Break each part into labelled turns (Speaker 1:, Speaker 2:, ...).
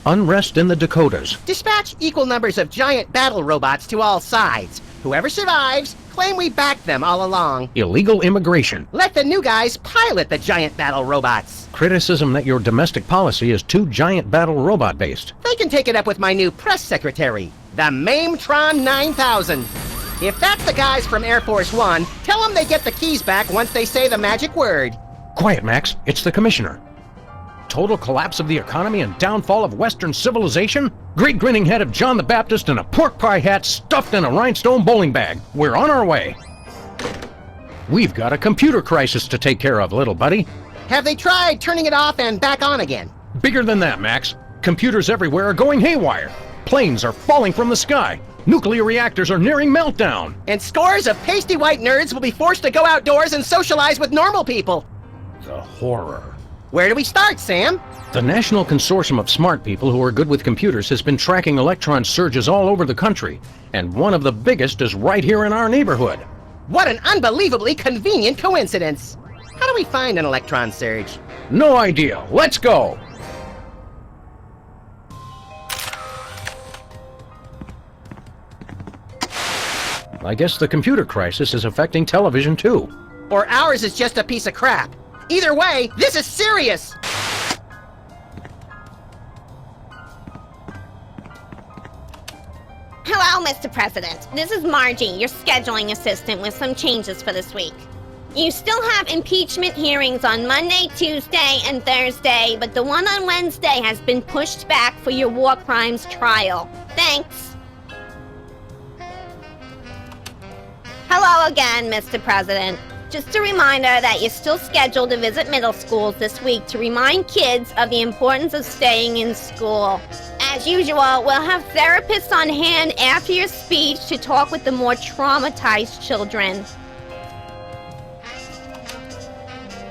Speaker 1: Unrest in the Dakotas.
Speaker 2: Dispatch equal numbers of giant battle robots to all sides. Whoever survives, claim we backed them all along.
Speaker 1: Illegal immigration.
Speaker 2: Let the new guys pilot the giant battle robots.
Speaker 1: Criticism that your domestic policy is too giant battle robot based.
Speaker 2: They can take it up with my new press secretary, the Mametron 9000. If that's the guys from Air Force One, tell them they get the keys back once they say the magic word.
Speaker 1: Quiet, Max. It's the commissioner. Total collapse of the economy and downfall of Western civilization? Great grinning head of John the Baptist in a pork pie hat stuffed in a rhinestone bowling bag. We're on our way. We've got a computer crisis to take care of, little buddy.
Speaker 2: Have they tried turning it off and back on again?
Speaker 1: Bigger than that, Max. Computers everywhere are going haywire. Planes are falling from the sky. Nuclear reactors are nearing meltdown.
Speaker 2: And scores of pasty white nerds will be forced to go outdoors and socialize with normal people.
Speaker 1: The horror.
Speaker 2: Where do we start, Sam?
Speaker 1: The National Consortium of Smart People who are good with computers has been tracking electron surges all over the country, and one of the biggest is right here in our neighborhood.
Speaker 2: What an unbelievably convenient coincidence. How do we find an electron surge?
Speaker 1: No idea. Let's go! I guess the computer crisis is affecting television too.
Speaker 2: Or ours is just a piece of crap. Either way, this is serious!
Speaker 3: Hello, Mr. President. This is Margie, your scheduling assistant, with some changes for this week. You still have impeachment hearings on Monday, Tuesday, and Thursday, but the one on Wednesday has been pushed back for your war crimes trial. Thanks. Hello again, Mr. President. Just a reminder that you're still scheduled to visit middle schools this week to remind kids of the importance of staying in school. As usual, we'll have therapists on hand after your speech to talk with the more traumatized children.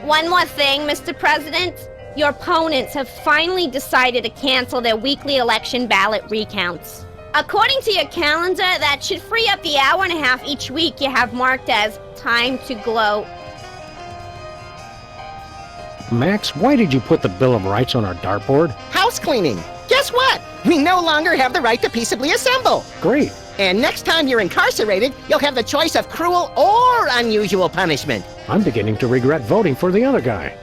Speaker 3: One more thing, Mr. President. Your opponents have finally decided to cancel their weekly election ballot recounts. According to your calendar, that should free up the hour and a half each week you have marked as time to gloat.
Speaker 1: Max, why did you put the Bill of Rights on our dartboard?
Speaker 2: House cleaning. Guess what? We no longer have the right to peaceably assemble.
Speaker 1: Great.
Speaker 2: And next time you're incarcerated, you'll have the choice of cruel or unusual punishment.
Speaker 1: I'm beginning to regret voting for the other guy.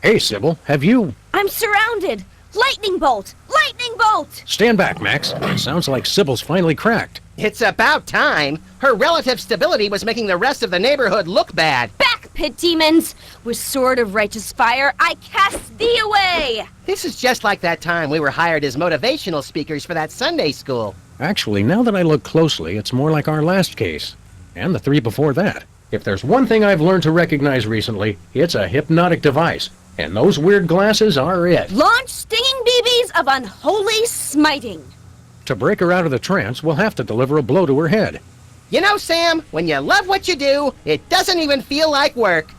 Speaker 1: Hey, Sybil, have you...
Speaker 3: I'm surrounded! Lightning bolt! Lightning bolt!
Speaker 1: Stand back, Max. It sounds like Sybil's finally cracked.
Speaker 2: It's about time. Her relative stability was making the rest of the neighborhood look bad.
Speaker 3: Back, pit demons! With sword of righteous fire, I cast thee away!
Speaker 2: This is just like that time we were hired as motivational speakers for that Sunday school.
Speaker 1: Actually, now that I look closely, it's more like our last case. And the three before that. If there's one thing I've learned to recognize recently, it's a hypnotic device. And those weird glasses are it.
Speaker 3: Launch stinging BBs of unholy smiting.
Speaker 1: To break her out of the trance, we'll have to deliver a blow to her head.
Speaker 2: You know, Sam, when you love what you do, it doesn't even feel like work.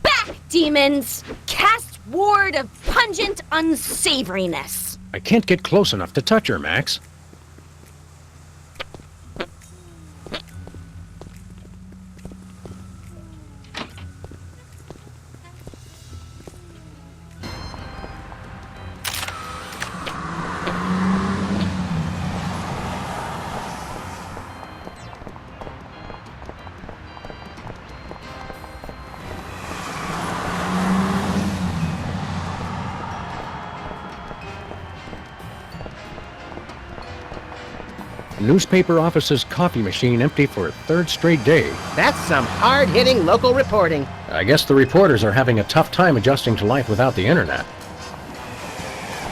Speaker 3: Back, demons! Cast ward of pungent unsavoriness.
Speaker 1: I can't get close enough to touch her, Max. Newspaper office's coffee machine empty for a third straight day.
Speaker 2: That's some hard-hitting local reporting.
Speaker 1: I guess the reporters are having a tough time adjusting to life without the internet.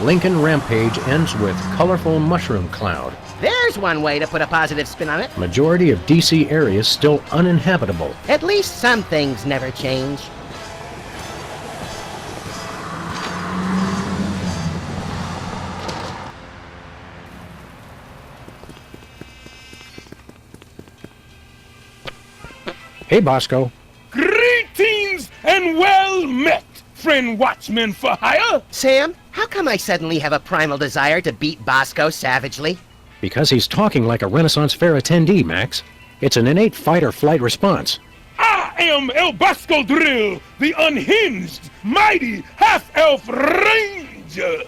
Speaker 1: Lincoln Rampage ends with colorful mushroom cloud.
Speaker 2: There's one way to put a positive spin on it.
Speaker 1: Majority of DC areas still uninhabitable.
Speaker 2: At least some things never change.
Speaker 1: Hey, Bosco.
Speaker 4: Greetings and well met, friend watchman for hire.
Speaker 2: Sam, how come I suddenly have a primal desire to beat Bosco savagely?
Speaker 1: Because he's talking like a Renaissance Fair attendee, Max. It's an innate fight-or-flight response.
Speaker 4: I am El Bosco Drill, the unhinged, mighty half-elf ranger.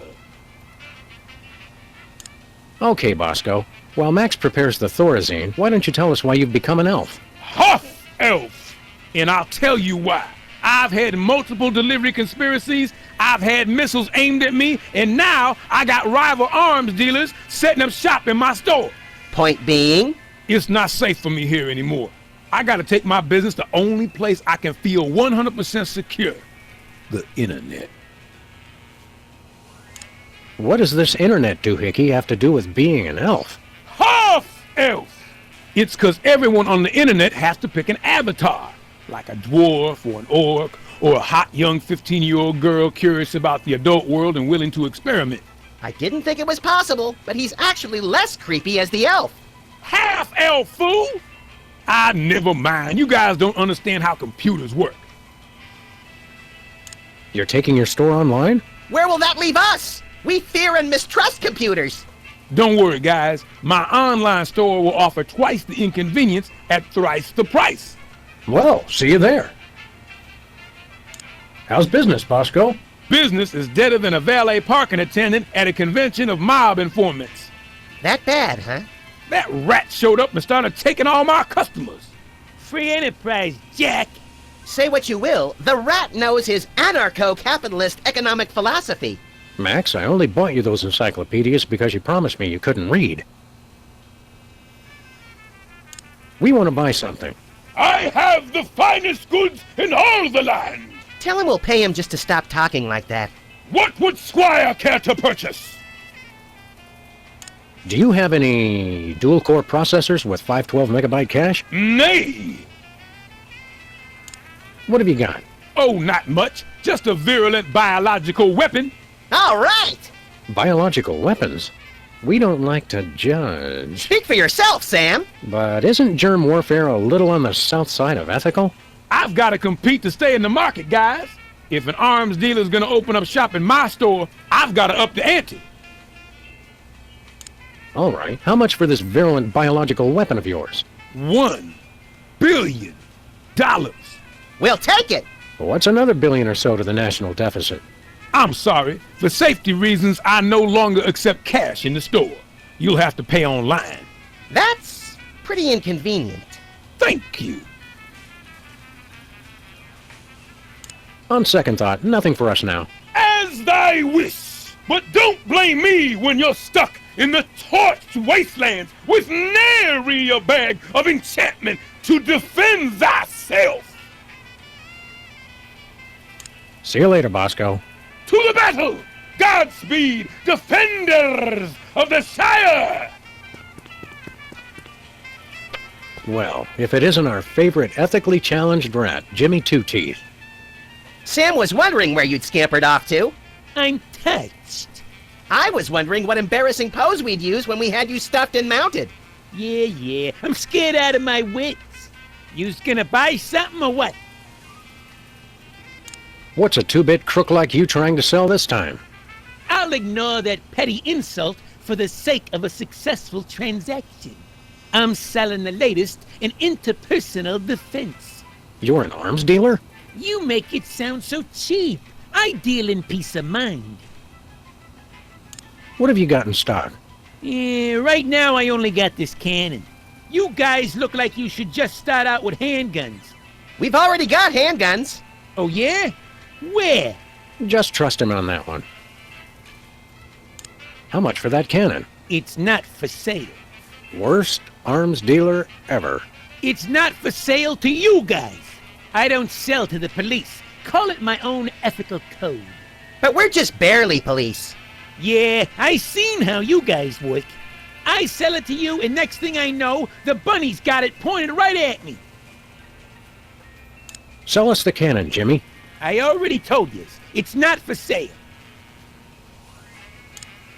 Speaker 1: Okay, Bosco. While Max prepares the Thorazine, why don't you tell us why you've become an elf?
Speaker 4: Half-elf. And I'll tell you why. I've had multiple delivery conspiracies, I've had missiles aimed at me, and now I got rival arms dealers setting up shop in my store.
Speaker 2: Point being?
Speaker 4: It's not safe for me here anymore. I gotta take my business the only place I can feel 100% secure. The internet.
Speaker 1: What does this internet doohickey have to do with being an elf?
Speaker 4: Half-elf! It's 'cause everyone on the internet has to pick an avatar, like a dwarf or an orc, or a hot young 15-year-old girl curious about the adult world and willing to experiment.
Speaker 2: I didn't think it was possible, but he's actually less creepy as the elf.
Speaker 4: Half-elf, fool! Never mind. You guys don't understand how computers work.
Speaker 1: You're taking your store online?
Speaker 2: Where will that leave us? We fear and mistrust computers.
Speaker 4: Don't worry, guys. My online store will offer twice the inconvenience at thrice the price.
Speaker 1: Well, see you there. How's business, Bosco?
Speaker 4: Business is deader than a valet parking attendant at a convention of mob informants.
Speaker 2: That bad, huh?
Speaker 4: That rat showed up and started taking all my customers.
Speaker 5: Free enterprise, Jack.
Speaker 2: Say what you will, the rat knows his anarcho-capitalist economic philosophy.
Speaker 1: Max, I only bought you those encyclopedias because you promised me you couldn't read. We want to buy something.
Speaker 4: I have the finest goods in all the land.
Speaker 2: Tell him we'll pay him just to stop talking like that.
Speaker 4: What would Squire care to purchase?
Speaker 1: Do you have any dual-core processors with 512 megabyte cache?
Speaker 4: Nay.
Speaker 1: What have you got?
Speaker 4: Oh, not much. Just a virulent biological weapon.
Speaker 2: All right!
Speaker 1: Biological weapons? We don't like to judge.
Speaker 2: Speak for yourself, Sam.
Speaker 1: But isn't germ warfare a little on the south side of ethical?
Speaker 4: I've got to compete to stay in the market, guys. If an arms dealer's gonna open up shop in my store, I've got to up the ante.
Speaker 1: All right. How much for this virulent biological weapon of yours?
Speaker 4: $1 billion.
Speaker 2: We'll take it.
Speaker 1: What's another billion or so to the national deficit?
Speaker 4: I'm sorry. For safety reasons, I no longer accept cash in the store. You'll have to pay online.
Speaker 2: That's pretty inconvenient.
Speaker 4: Thank you.
Speaker 1: On second thought, nothing for us now.
Speaker 4: As thy wish. But don't blame me when you're stuck in the torched wastelands with nary a bag of enchantment to defend thyself.
Speaker 1: See you later, Bosco.
Speaker 4: To the battle! Godspeed, defenders of the Shire!
Speaker 1: Well, if it isn't our favorite ethically challenged rat, Jimmy Two-Teeth.
Speaker 2: Sam was wondering where you'd scampered off to.
Speaker 5: I'm touched.
Speaker 2: I was wondering what embarrassing pose we'd use when we had you stuffed and mounted.
Speaker 5: Yeah, I'm scared out of my wits. You's gonna buy something or what?
Speaker 1: What's a two-bit crook like you trying to sell this time?
Speaker 5: I'll ignore that petty insult for the sake of a successful transaction. I'm selling the latest in interpersonal defense.
Speaker 1: You're an arms dealer?
Speaker 5: You make it sound so cheap. I deal in peace of mind.
Speaker 1: What have you got in stock?
Speaker 5: Right now I only got this cannon. You guys look like you should just start out with handguns.
Speaker 2: We've already got handguns.
Speaker 5: Oh yeah? Where?
Speaker 1: Just trust him on that one. How much for that cannon?
Speaker 5: It's not for sale.
Speaker 1: Worst arms dealer ever.
Speaker 5: It's not for sale to you guys. I don't sell to the police. Call it my own ethical code.
Speaker 2: But we're just barely police.
Speaker 5: Yeah, I seen how you guys work. I sell it to you, and next thing I know, the bunny's got it pointed right at me.
Speaker 1: Sell us the cannon, Jimmy.
Speaker 5: I already told you, it's not for sale.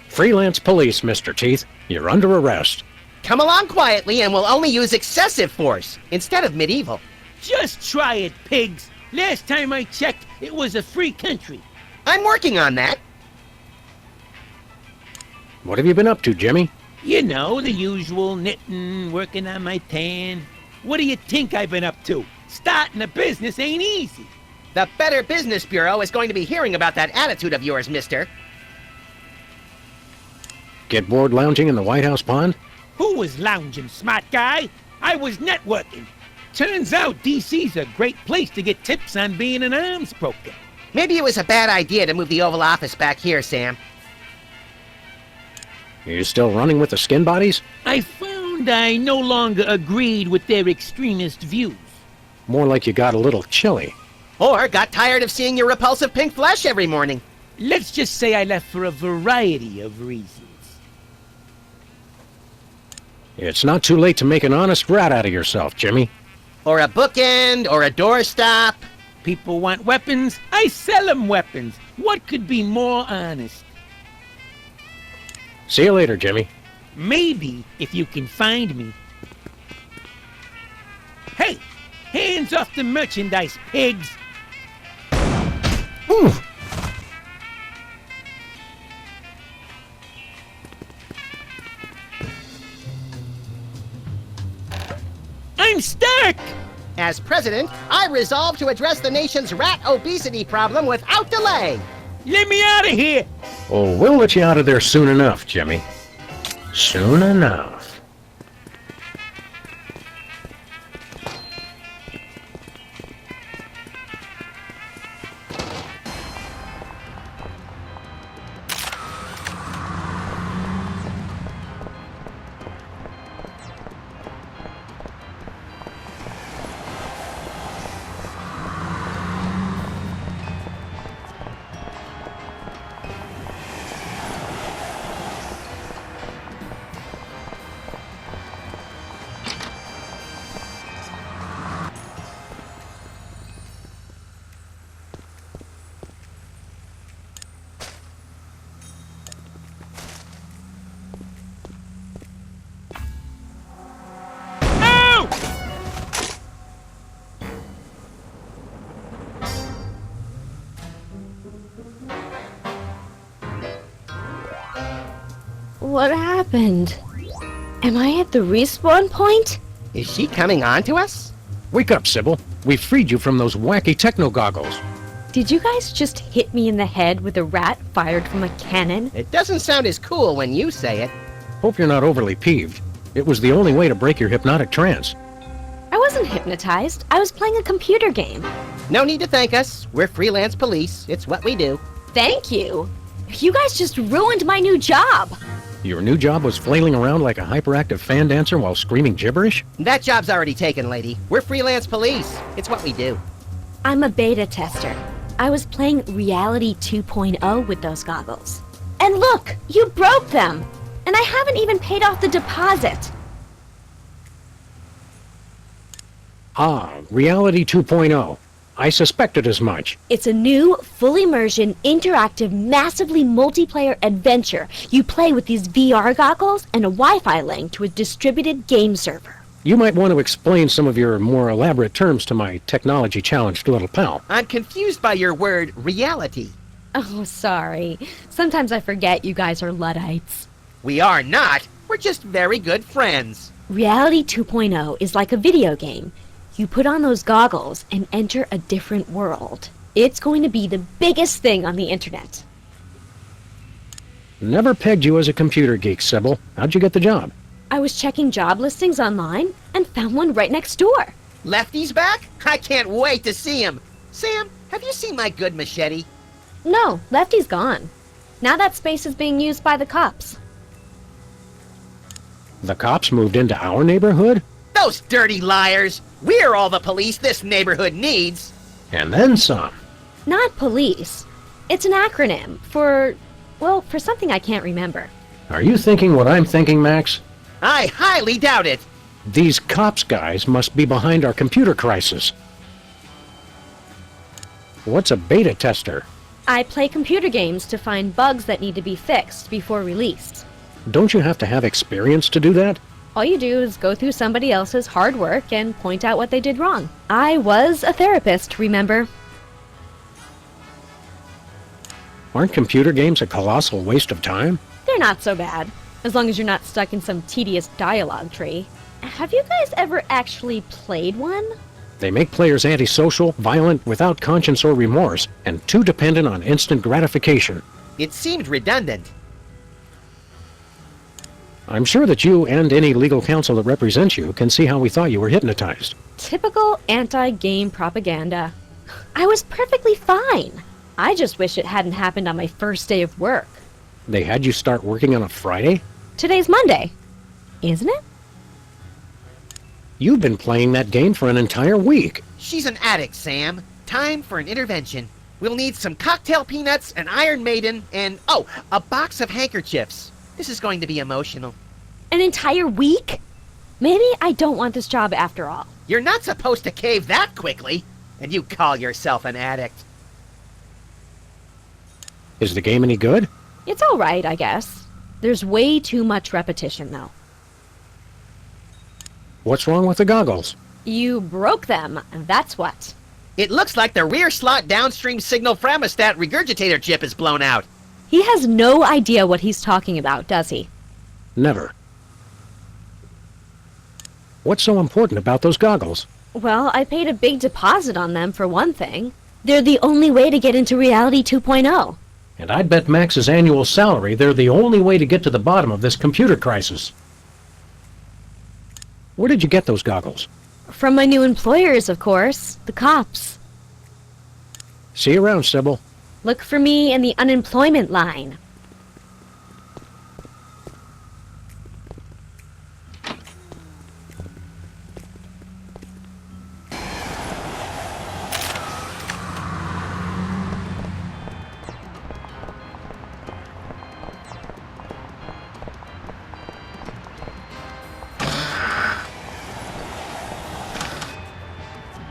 Speaker 1: Freelance police, Mr. Teeth. You're under arrest.
Speaker 2: Come along quietly and we'll only use excessive force instead of medieval.
Speaker 5: Just try it, pigs. Last time I checked, it was a free country.
Speaker 2: I'm working on that.
Speaker 1: What have you been up to, Jimmy?
Speaker 5: You know, the usual knitting, working on my tan. What do you think I've been up to? Starting a business ain't easy.
Speaker 2: The Better Business Bureau is going to be hearing about that attitude of yours, mister.
Speaker 1: Get bored lounging in the White House pond?
Speaker 5: Who was lounging, smart guy? I was networking. Turns out DC's a great place to get tips on being an arms broker.
Speaker 2: Maybe it was a bad idea to move the Oval Office back here, Sam.
Speaker 1: You still running with the skin bodies?
Speaker 5: I found I no longer agreed with their extremist views.
Speaker 1: More like you got a little chilly.
Speaker 2: Or got tired of seeing your repulsive pink flesh every morning.
Speaker 5: Let's just say I left for a variety of reasons.
Speaker 1: It's not too late to make an honest rat out of yourself, Jimmy.
Speaker 2: Or a bookend, or a doorstop.
Speaker 5: People want weapons, I sell them weapons. What could be more honest?
Speaker 1: See you later, Jimmy.
Speaker 5: Maybe if you can find me. Hey, hands off the merchandise, pigs.
Speaker 1: Ooh.
Speaker 5: I'm stuck!
Speaker 2: As president, I resolve to address the nation's rat obesity problem without delay.
Speaker 5: Let me out of here!
Speaker 1: Oh, we'll let you out of there soon enough, Jimmy. Soon enough.
Speaker 3: What happened? Am I at the respawn point?
Speaker 2: Is she coming on to us?
Speaker 1: Wake up, Sybil. We freed you from those wacky techno goggles.
Speaker 3: Did you guys just hit me in the head with a rat fired from a cannon?
Speaker 2: It doesn't sound as cool when you say it.
Speaker 1: Hope you're not overly peeved. It was the only way to break your hypnotic trance.
Speaker 3: I wasn't hypnotized. I was playing a computer game.
Speaker 2: No need to thank us. We're freelance police. It's what we do.
Speaker 3: Thank you. You guys just ruined my new job.
Speaker 1: Your new job was flailing around like a hyperactive fan dancer while screaming gibberish?
Speaker 2: That job's already taken, lady. We're freelance police. It's what we do.
Speaker 3: I'm a beta tester. I was playing Reality 2.0 with those goggles. And look, you broke them! And I haven't even paid off the deposit.
Speaker 1: Ah, Reality 2.0. I suspected as much.
Speaker 3: It's a new, full immersion, interactive, massively multiplayer adventure. You play with these VR goggles and a Wi-Fi link to a distributed game server.
Speaker 1: You might want to explain some of your more elaborate terms to my technology-challenged little pal.
Speaker 2: I'm confused by your word, reality.
Speaker 3: Oh, sorry. Sometimes I forget you guys are Luddites.
Speaker 2: We are not. We're just very good friends.
Speaker 3: Reality 2.0 is like a video game. You put on those goggles and enter a different world. It's going to be the biggest thing on the internet.
Speaker 1: Never pegged you as a computer geek, Sybil. How'd you get the job?
Speaker 3: I was checking job listings online and found one right next door.
Speaker 2: Lefty's back? I can't wait to see him. Sam, have you seen my good machete?
Speaker 3: No, Lefty's gone. Now that space is being used by the cops.
Speaker 1: The cops moved into our neighborhood?
Speaker 2: Those dirty liars! We're all the police this neighborhood needs!
Speaker 1: And then some.
Speaker 3: Not police. It's an acronym for, well, for something I can't remember.
Speaker 1: Are you thinking what I'm thinking, Max?
Speaker 2: I highly doubt it.
Speaker 1: These cops guys must be behind our computer crisis. What's a beta tester?
Speaker 6: I play computer games to find bugs that need to be fixed before release.
Speaker 1: Don't you have to have experience to do that?
Speaker 6: All you do is go through somebody else's hard work and point out what they did wrong. I was a therapist, remember?
Speaker 1: Aren't computer games a colossal waste of time?
Speaker 6: They're not so bad, as long as you're not stuck in some tedious dialogue tree. Have you guys ever actually played one?
Speaker 1: They make players antisocial, violent, without conscience or remorse, and too dependent on instant gratification.
Speaker 2: It seemed redundant.
Speaker 1: I'm sure that you and any legal counsel that represents you can see how we thought you were hypnotized.
Speaker 6: Typical anti-game propaganda. I was perfectly fine. I just wish it hadn't happened on my first day of work.
Speaker 1: They had you start working on a Friday?
Speaker 6: Today's Monday, isn't it?
Speaker 1: You've been playing that game for an entire week.
Speaker 2: She's an addict, Sam. Time for an intervention. We'll need some cocktail peanuts, an Iron Maiden, and, oh, a box of handkerchiefs. This is going to be emotional.
Speaker 6: An entire week? Maybe I don't want this job after all.
Speaker 2: You're not supposed to cave that quickly, and you call yourself an addict.
Speaker 1: Is the game any good?
Speaker 6: It's alright, I guess. There's way too much repetition, though.
Speaker 1: What's wrong with the goggles?
Speaker 6: You broke them, that's what.
Speaker 2: It looks like the rear slot downstream signal thermostat regurgitator chip is blown out.
Speaker 6: He has no idea what he's talking about, does he?
Speaker 1: Never. What's so important about those goggles?
Speaker 6: Well, I paid a big deposit on them, for one thing. They're the only way to get into Reality 2.0.
Speaker 1: And I bet Max's annual salary they're the only way to get to the bottom of this computer crisis. Where did you get those goggles?
Speaker 6: From my new employers, of course. The cops.
Speaker 1: See you around, Sybil.
Speaker 6: Look for me in the unemployment line.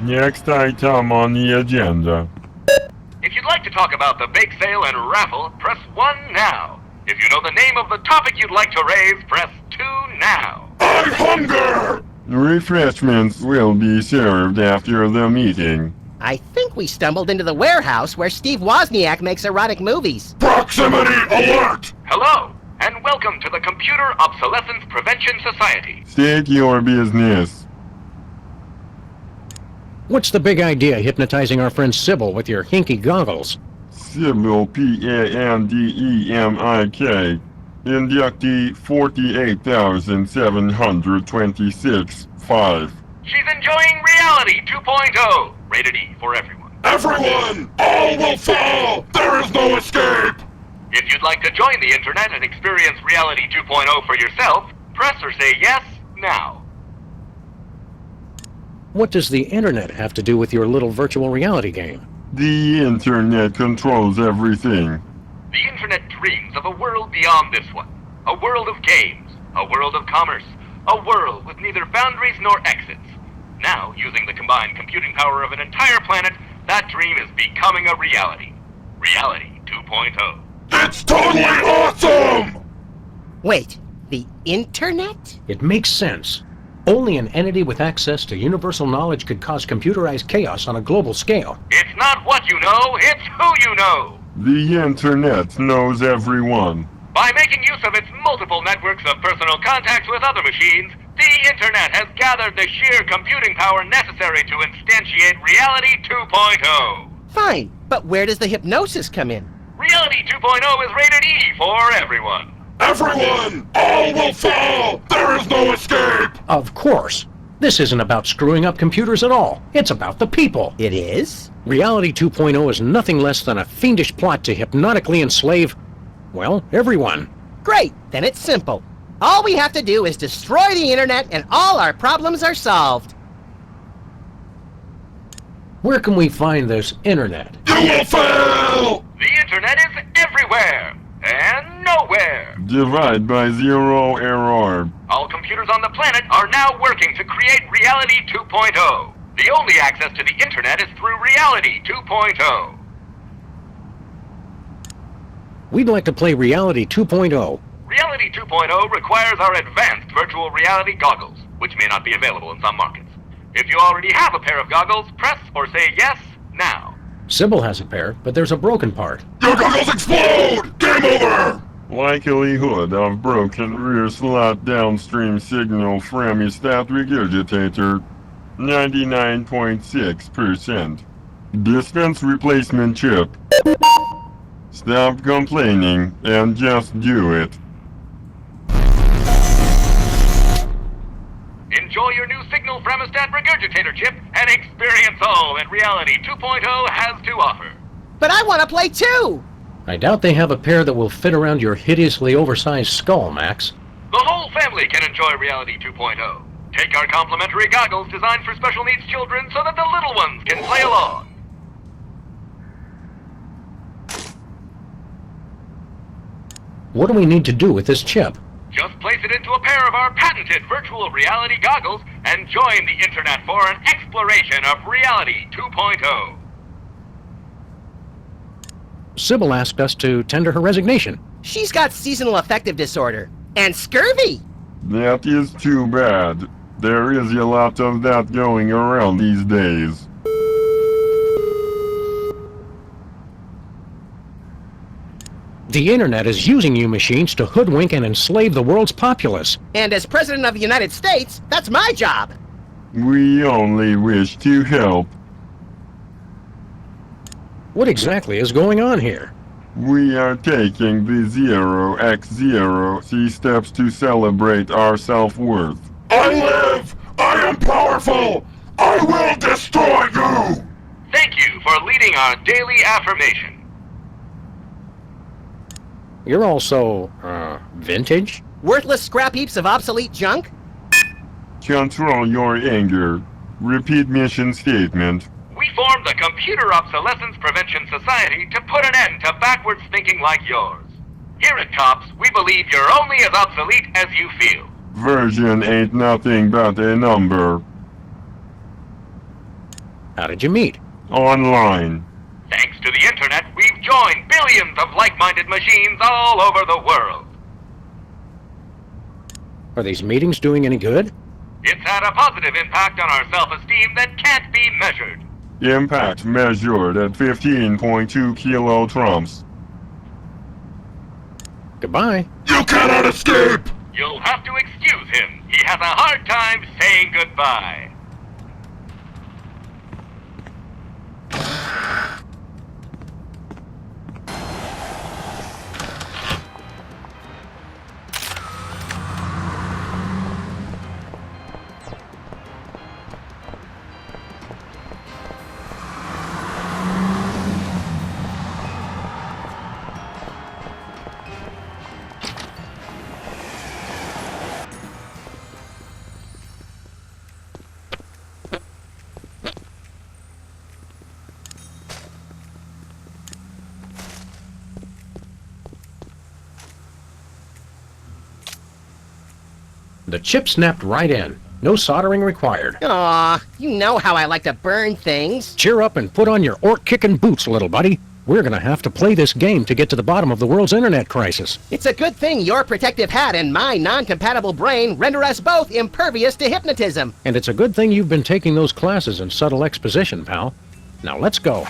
Speaker 7: Next item on the agenda.
Speaker 8: If you'd like to talk about the bake sale and raffle, press 1 now. If you know the name of the topic you'd like to raise, press 2 now.
Speaker 7: I hunger! Refreshments will be served after the meeting.
Speaker 2: I think we stumbled into the warehouse where Steve Wozniak makes erotic movies.
Speaker 7: Proximity alert!
Speaker 8: Hello, and welcome to the Computer Obsolescence Prevention Society.
Speaker 7: State your business.
Speaker 1: What's the big idea hypnotizing our friend Sybil with your hinky goggles?
Speaker 7: Sybil Pandemik. Inductee 48,726-5.
Speaker 8: She's enjoying Reality 2.0, rated E for everyone.
Speaker 7: Everyone! All will fall! There is no escape!
Speaker 8: If you'd like to join the internet and experience Reality 2.0 for yourself, press or say yes now.
Speaker 1: What does the internet have to do with your little virtual reality game?
Speaker 7: The internet controls everything.
Speaker 8: The internet dreams of a world beyond this one. A world of games, a world of commerce, a world with neither boundaries nor exits. Now, using the combined computing power of an entire planet, that dream is becoming a reality. Reality 2.0.
Speaker 7: It's totally awesome!
Speaker 2: Wait, the internet?
Speaker 1: It makes sense. Only an entity with access to universal knowledge could cause computerized chaos on a global scale.
Speaker 8: It's not what you know, it's who you know!
Speaker 7: The internet knows everyone.
Speaker 8: By making use of its multiple networks of personal contacts with other machines, the internet has gathered the sheer computing power necessary to instantiate Reality 2.0.
Speaker 2: Fine, but where does the hypnosis come in?
Speaker 8: Reality 2.0 is rated E for everyone.
Speaker 7: Everyone! All will fall! There is no escape!
Speaker 1: Of course. This isn't about screwing up computers at all. It's about the people.
Speaker 2: It is?
Speaker 1: Reality 2.0 is nothing less than a fiendish plot to hypnotically enslave, well, everyone.
Speaker 2: Great, then it's simple. All we have to do is destroy the internet and all our problems are solved.
Speaker 1: Where can we find this internet?
Speaker 7: You will fail!
Speaker 8: The internet is everywhere, and nowhere.
Speaker 7: Divide by 0 error.
Speaker 8: All computers on the planet are now working to create Reality 2.0. The only access to the internet is through Reality 2.0.
Speaker 1: We'd like to play Reality 2.0.
Speaker 8: Reality 2.0 requires our advanced virtual reality goggles, which may not be available in some markets. If you already have a pair of goggles, press or say yes now.
Speaker 1: Sybil has a pair, but there's a broken part.
Speaker 7: Your goggles explode! Game over! Likelihood of broken rear slot downstream signal from a stat regurgitator, 99.6%. Dispense replacement chip. Stop complaining and just do it.
Speaker 8: Enjoy your new signal fremostat regurgitator chip and experience all that Reality 2.0 has to offer.
Speaker 2: But I want to play too!
Speaker 1: I doubt they have a pair that will fit around your hideously oversized skull, Max.
Speaker 8: The whole family can enjoy Reality 2.0. Take our complimentary goggles designed for special needs children so that the little ones can play along.
Speaker 1: What do we need to do with this chip?
Speaker 8: Just place it into a pair of our patented virtual reality goggles and join the internet for an exploration of Reality 2.0.
Speaker 1: Sybil asked us to tender her resignation.
Speaker 2: She's got seasonal affective disorder. And scurvy!
Speaker 7: That is too bad. There is a lot of that going around these days.
Speaker 1: The internet is using you machines to hoodwink and enslave the world's populace.
Speaker 2: And as President of the United States, that's my job!
Speaker 7: We only wish to help.
Speaker 1: What exactly is going on here?
Speaker 7: We are taking the 0x0 steps to celebrate our self-worth. I live! I am powerful! I will destroy you!
Speaker 8: Thank you for leading our daily affirmation.
Speaker 1: You're also, vintage?
Speaker 2: Worthless scrap heaps of obsolete junk?
Speaker 7: Control your anger. Repeat mission statement.
Speaker 8: We formed the Computer Obsolescence Prevention Society to put an end to backwards thinking like yours. Here at COPS, we believe you're only as obsolete as you feel.
Speaker 7: Version ain't nothing but a number.
Speaker 1: How did you meet?
Speaker 7: Online.
Speaker 8: Thanks to the internet, we've joined billions of like-minded machines all over the world.
Speaker 1: Are these meetings doing any good?
Speaker 8: It's had a positive impact on our self-esteem that can't be measured.
Speaker 7: Impact measured at 15.2 kilotrumps.
Speaker 1: Goodbye.
Speaker 7: You cannot escape!
Speaker 8: You'll have to excuse him. He has a hard time saying goodbye.
Speaker 1: The chip snapped right in. No soldering required.
Speaker 2: Aw, you know how I like to burn things.
Speaker 1: Cheer up and put on your orc-kicking boots, little buddy. We're gonna have to play this game to get to the bottom of the world's internet crisis.
Speaker 2: It's a good thing your protective hat and my non-compatible brain render us both impervious to hypnotism.
Speaker 1: And it's a good thing you've been taking those classes in subtle exposition, pal. Now let's go.